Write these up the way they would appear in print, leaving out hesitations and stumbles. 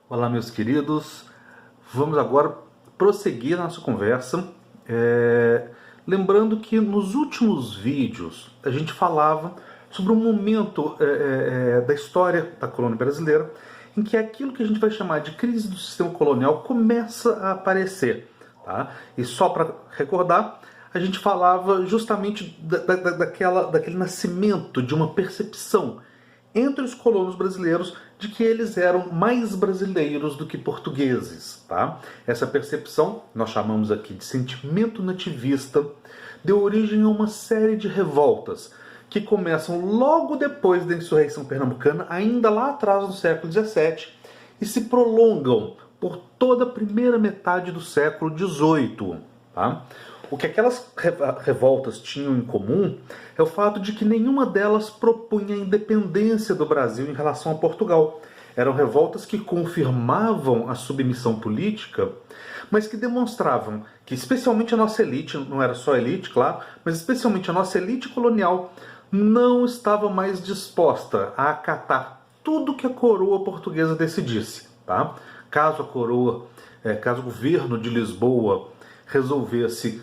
Olá, meus queridos. Vamos agora prosseguir a nossa conversa. Lembrando que nos últimos vídeos a gente falava sobre um momento da história da colônia brasileira em que aquilo que a gente vai chamar de crise do sistema colonial começa a aparecer. Tá? E só para recordar, a gente falava justamente daquele nascimento de uma percepção entre os colonos brasileiros de que eles eram mais brasileiros do que portugueses. Tá? Essa percepção, nós chamamos aqui de sentimento nativista, deu origem a uma série de revoltas que começam logo depois da insurreição pernambucana, ainda lá atrás no século XVII, e se prolongam por toda a primeira metade do século XVIII. Tá? O que aquelas revoltas tinham em comum é o fato de que nenhuma delas propunha a independência do Brasil em relação a Portugal. Eram revoltas que confirmavam a submissão política, mas que demonstravam que especialmente a nossa elite, não era só a elite, claro, mas especialmente a nossa elite colonial, não estava mais disposta a acatar tudo que a coroa portuguesa decidisse. Tá? Caso o governo de Lisboa resolvesse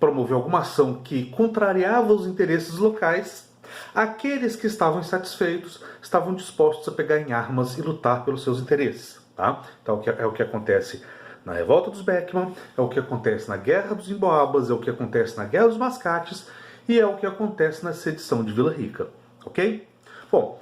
promover alguma ação que contrariava os interesses locais, aqueles que estavam insatisfeitos estavam dispostos a pegar em armas e lutar pelos seus interesses. Tá? Então é o que acontece na Revolta dos Beckman, é o que acontece na Guerra dos Emboabas, é o que acontece na Guerra dos Mascates e é o que acontece na sedição de Vila Rica. Ok? Bom,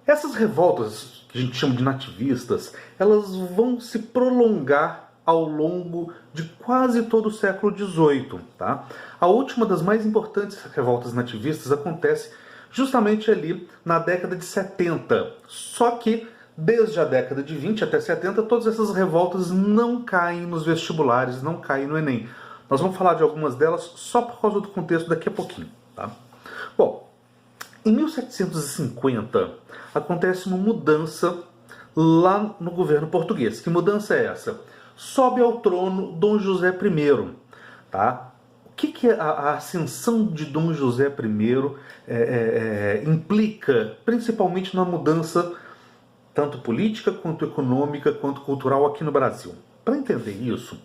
essas revoltas, que a gente chama de nativistas, elas vão se prolongar ao longo de quase todo o século XVIII. Tá? A última das mais importantes revoltas nativistas acontece justamente ali na década de 70. Só que, desde a década de 20 até 70, todas essas revoltas não caem nos vestibulares, não caem no Enem. Nós vamos falar de algumas delas só por causa do contexto daqui a pouquinho. Tá? Bom, em 1750 acontece uma mudança lá no governo português. Que mudança é essa? Sobe ao trono Dom José I. Tá? O que a ascensão de Dom José I implica, principalmente na mudança tanto política, quanto econômica, quanto cultural aqui no Brasil? Para entender isso,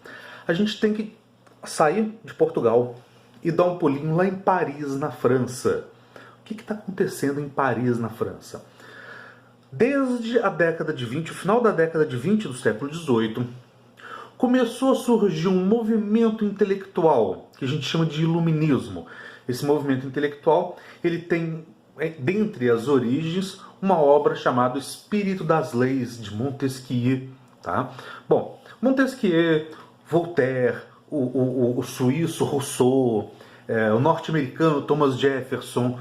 a gente tem que sair de Portugal e dar um pulinho lá em Paris, na França. O que está acontecendo em Paris, na França? Desde a década de 20, o final da década de 20 do século XVIII, começou a surgir um movimento intelectual que a gente chama de iluminismo. Esse movimento intelectual ele tem, dentre as origens, uma obra chamada Espírito das Leis, de Montesquieu. Tá? Bom, Montesquieu, Voltaire, o suíço Rousseau, o norte-americano Thomas Jefferson,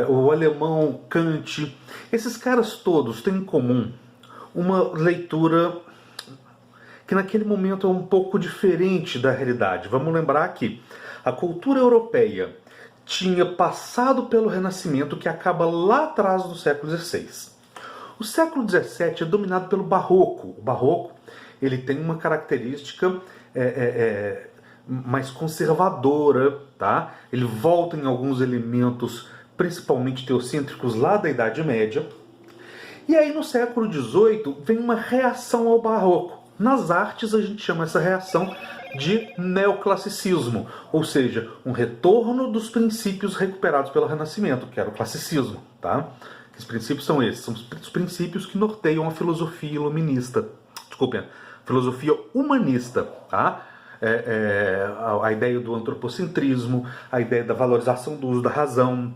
o alemão Kant, esses caras todos têm em comum uma leitura que naquele momento é um pouco diferente da realidade. Vamos lembrar que a cultura europeia tinha passado pelo Renascimento, que acaba lá atrás do século XVI. O século XVII é dominado pelo Barroco. O Barroco ele tem uma característica mais conservadora. Tá? Ele volta em alguns elementos, principalmente teocêntricos, lá da Idade Média. E aí no século XVIII vem uma reação ao Barroco. Nas artes a gente chama essa reação de neoclassicismo, ou seja, um retorno dos princípios recuperados pelo Renascimento, que era o classicismo. Tá? Os princípios são esses, são os princípios que norteiam a filosofia iluminista, desculpem, filosofia humanista. Tá? A ideia do antropocentrismo, a ideia da valorização do uso da razão,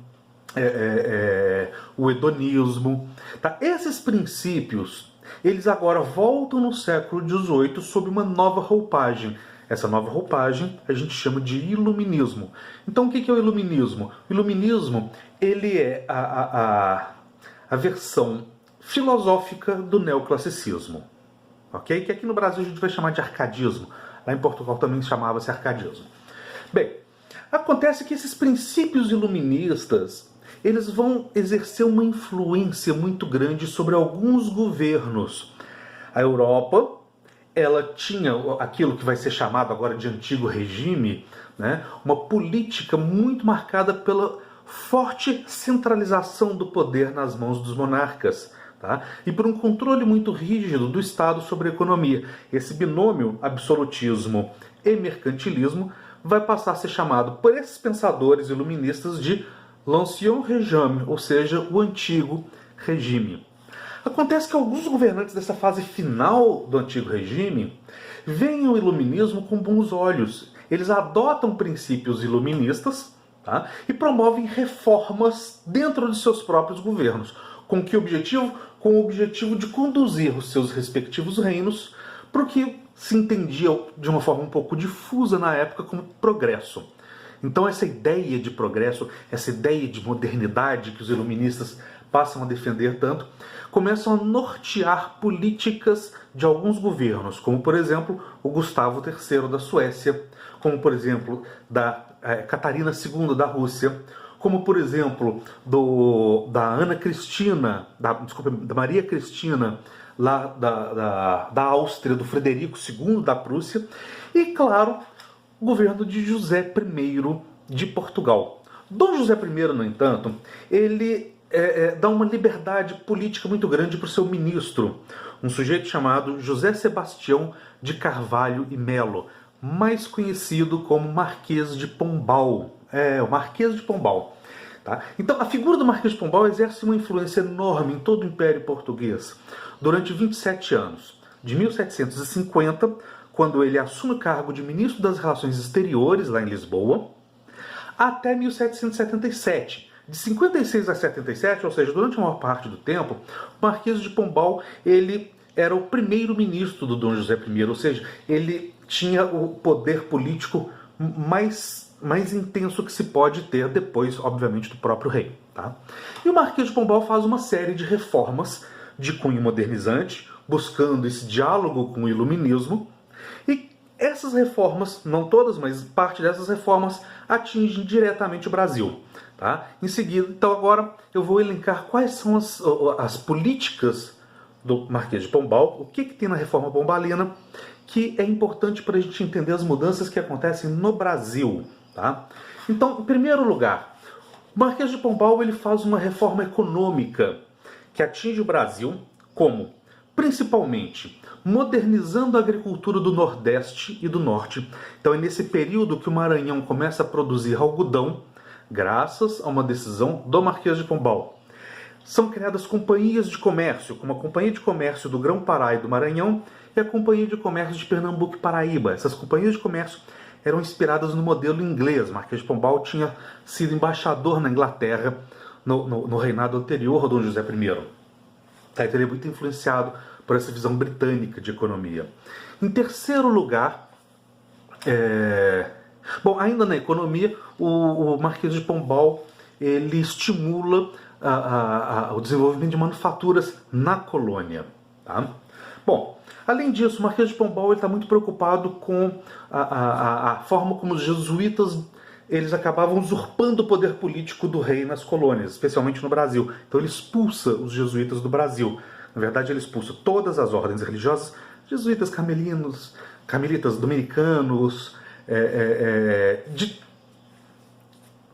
o hedonismo. Tá? Esses princípios eles agora voltam no século XVIII sob uma nova roupagem. Essa nova roupagem a gente chama de iluminismo. Então o que é o iluminismo? O iluminismo ele é a versão filosófica do neoclassicismo. Okay? Que aqui no Brasil a gente vai chamar de arcadismo. Lá em Portugal também chamava-se arcadismo. Bem, acontece que esses princípios iluministas eles vão exercer uma influência muito grande sobre alguns governos. A Europa, ela tinha aquilo que vai ser chamado agora de antigo regime, né? Uma política muito marcada pela forte centralização do poder nas mãos dos monarcas. tá? E por um controle muito rígido do Estado sobre a economia. Esse binômio absolutismo e mercantilismo vai passar a ser chamado por esses pensadores iluministas de l'Ancien Régime, ou seja, o antigo regime. Acontece que alguns governantes dessa fase final do antigo regime veem o iluminismo com bons olhos. Eles adotam princípios iluministas, tá? E promovem reformas dentro de seus próprios governos. Com que objetivo? Com o objetivo de conduzir os seus respectivos reinos para o que se entendia de uma forma um pouco difusa na época como progresso. Então essa ideia de progresso, essa ideia de modernidade que os iluministas passam a defender tanto, começam a nortear políticas de alguns governos, como por exemplo o Gustavo III da Suécia, como por exemplo da Catarina II da Rússia, como por exemplo da Ana Cristina, da Maria Cristina lá da Áustria, do Frederico II da Prússia, e claro, o governo de José I de Portugal. Dom José I, no entanto, ele dá uma liberdade política muito grande para o seu ministro, um sujeito chamado José Sebastião de Carvalho e Melo, mais conhecido como Marquês de Pombal. O Marquês de Pombal. Tá? Então, a figura do Marquês de Pombal exerce uma influência enorme em todo o Império Português durante 27 anos, de 1750, quando ele assume o cargo de Ministro das Relações Exteriores, lá em Lisboa, até 1777. De 56 a 77, ou seja, durante a maior parte do tempo, o Marquês de Pombal ele era o primeiro-ministro do Dom José I, ou seja, ele tinha o poder político mais intenso que se pode ter depois, obviamente, do próprio rei. Tá? E o Marquês de Pombal faz uma série de reformas de cunho modernizante, buscando esse diálogo com o iluminismo, e essas reformas, não todas, mas parte dessas reformas, atingem diretamente o Brasil. Tá? Em seguida, então agora eu vou elencar quais são as políticas do Marquês de Pombal, o que tem na reforma pombalina, que é importante para a gente entender as mudanças que acontecem no Brasil. Tá? Então, em primeiro lugar, o Marquês de Pombal ele faz uma reforma econômica que atinge o Brasil como, principalmente, modernizando a agricultura do Nordeste e do Norte. Então é nesse período que o Maranhão começa a produzir algodão, graças a uma decisão do Marquês de Pombal. São criadas companhias de comércio, como a Companhia de Comércio do Grão-Pará e do Maranhão e a Companhia de Comércio de Pernambuco e Paraíba. Essas companhias de comércio eram inspiradas no modelo inglês. Marquês de Pombal tinha sido embaixador na Inglaterra no reinado anterior ao Dom José I. Então ele é muito influenciado por essa visão britânica de economia. Em terceiro lugar, ainda na economia, o Marquês de Pombal ele estimula o desenvolvimento de manufaturas na colônia. Tá? Bom, além disso, o Marquês de Pombal está muito preocupado com a forma como os jesuítas eles acabavam usurpando o poder político do rei nas colônias, especialmente no Brasil. Então ele expulsa os jesuítas do Brasil. Na verdade, ele expulsa todas as ordens religiosas, jesuítas, carmelitas, dominicanos, de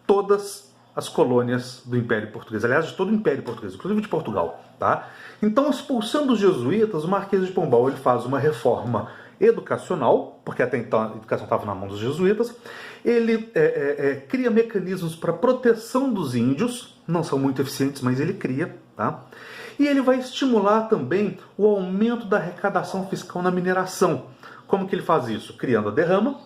todas as colônias do Império Português. Aliás, de todo o Império Português, inclusive de Portugal. Tá? Então, expulsando os jesuítas, o Marquês de Pombal ele faz uma reforma educacional, porque até então a educação estava na mão dos jesuítas. Ele cria mecanismos para proteção dos índios, não são muito eficientes, mas ele cria. Tá? E ele vai estimular também o aumento da arrecadação fiscal na mineração. Como que ele faz isso? Criando a derrama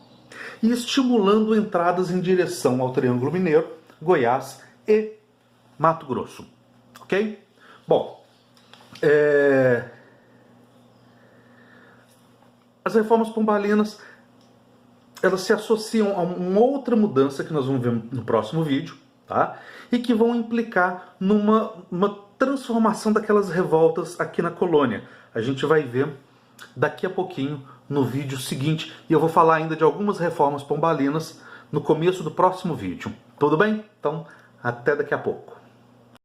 e estimulando entradas em direção ao Triângulo Mineiro, Goiás e Mato Grosso. Ok? Bom, as reformas pombalinas elas se associam a uma outra mudança que nós vamos ver no próximo vídeo, tá? E que vão implicar numa transformação daquelas revoltas aqui na colônia. A gente vai ver daqui a pouquinho no vídeo seguinte, e eu vou falar ainda de algumas reformas pombalinas no começo do próximo vídeo. Tudo bem? Então, até daqui a pouco.